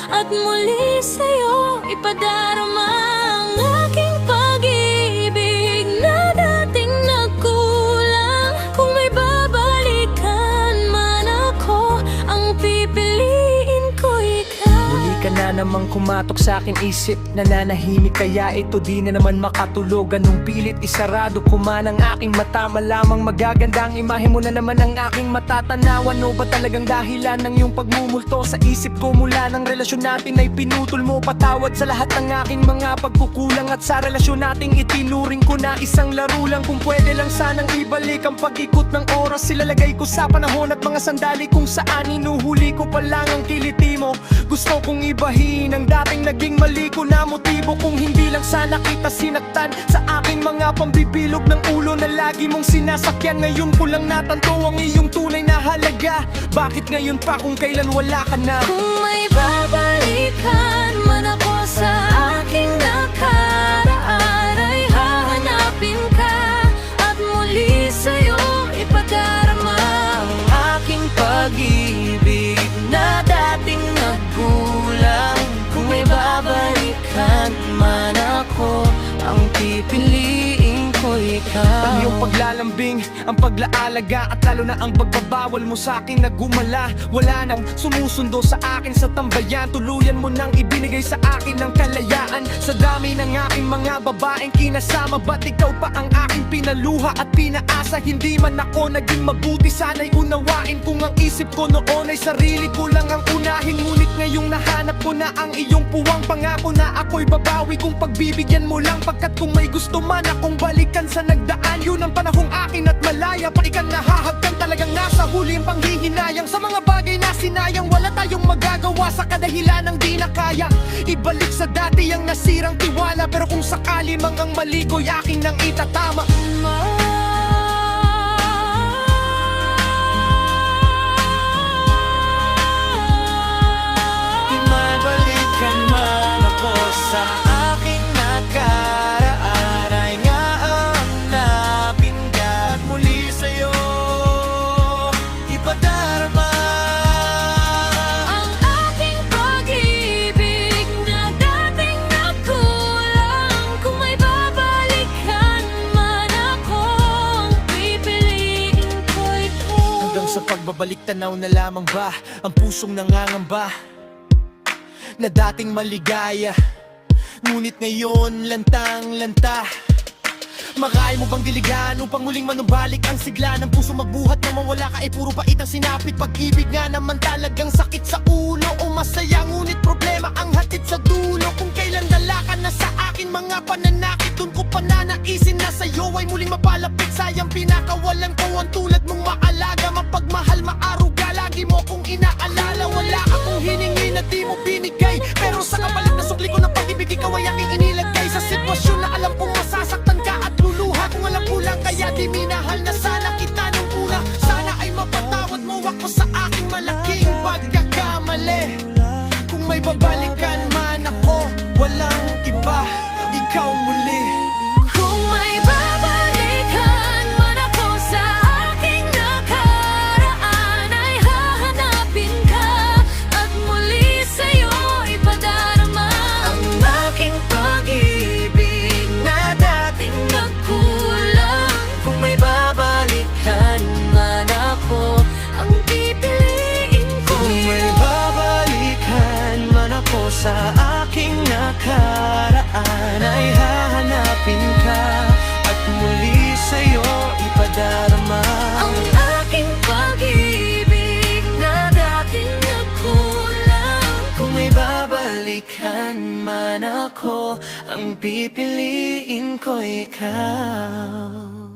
at muli sa'yo ipadarama ang aking pag-ibig na dating nagkulang. Kung may babalikan man ako, ang pipiliin ko ikaw. Muli ka na namang kumatok sa aking isip, nananahimik kaya ito di na naman makatulog. Anong pilit isarado ko man ang aking mata, malamang magaganda ang imahe mo na naman ang aking matatanawan. O ba talagang dahilan ng iyong pagmumulto sa isip ko mula ng relasyon natin ay pinutol mo? Patawad sa lahat ng aking mga pagkukulang at sa relasyon nating itinuring ko na isang laro lang. Kung pwede lang sanang ibalik ang pag-ikot ng oras, ilalagay ko sa panahon at mga sandali kung saan inuhuli ko pa lang ang kiliti mo. Gusto kong ibahin ang dating naging mali ko na motibo, kung hindi lang sana kita sinaktan sa aking mga pambibilog ng ulo na lagi mong sinasakyan. Ngayon ko lang natanto ang iyong tunay na halaga. Bakit ngayon pa kung kailan wala ka na? Kung may babalikan man ako sa aking nakaraan, ay hahanapin ka at muli sa'yo ipadarama ang aking pag-ibig na dating nagkulang. Kung may babalikan man ako, ang pipiliin ko ikaw. Ang iyong paglalambing, ang paglaalaga at lalo na ang pagbabawal mo sa akin na gumala. Wala nang sumusundo sa akin sa tambayan, tuluyan mo nang ibinigay sa akin ng kalayaan. Sa dami ng aking mga babaeng kinasama, ba't ikaw pa ang aking pinaluha at pinaasa? Hindi man ako naging mabuti, sana'y unawain kung ang isip ko noon ay sarili ko lang ang unahin. Ngunit ngayong nahanap ko na ang iyong puwang, pangako na ako'y babawi kung pagbibigyan mo lang. Pagkat kung may gusto man akong balikan sa nagdaan, yun ang panahong akin at malaya pa ikang nahahagkan. Talagang nasa huli ang panghihinayang sa mga bagay na sinayang. Wala tayong magagawa sa kadahilan ng di na kaya ibalik sa dati ang nasirang tiwala. Pero kung sakali mang ang mali ko'y aking nang itatama, ibalikan man ako sa aking nakaraan, ay nga hanapin ka at muli sa'yo ipadarama ang aking pag-ibig na dating nagkulang. Kung may babalikan man ako, ang pipiliin ko ikaw. hanggang sa pagbabalik tanaw na lamang ba ang pusong nangangamba na dating maligaya, ngunit ngayon lantang-lanta. Makaya mo bang diligan upang muling manumbalik ang sigla ng puso? Magbuhat na mawala ka ay puro pait ang sinapit. Pag-ibig nga naman talagang sakit sa ulo o masaya, ngunit problema ang hatid sa dulo. Kung kailan dala ka na sa akin mga pananakit, dun ko pananaisin na sa'yo ay muling mapalapit. Sayang pinakawalan ko ang tulad mong maalaga, mapagmahal, maaruga, lagi mo kong inaalala. Wala akong hiningi na di mo binigay, pero sa kapalit na sukli ko ng pag-ibig, ikaw ay aking inilagay sa sitwasyon na alam kong masasaktan ka at luluha. Kung alam ko lang kaya di minahal na sana kita nung una. Sana ay mapatawad mo ako sa aking malaking pagkakamali. Kung may babalikan man ako, walang iba, ikaw muli. Kung may babalikan man ako sa aking nakaraan, ay hahanapin ka at muli sa'yo ipadarama ang aking pag-ibig na dating nagkulang. Kung may babalikan man ako, ang pipiliin ko Kung may ikaw. babalikan man ako sa aking nakaraan, ay hahanapin ka at muli sa'yo ipadarama ang aking pag-ibig na dating nagkulang. Kung may babalikan man ako, ang pipiliin ko ikaw.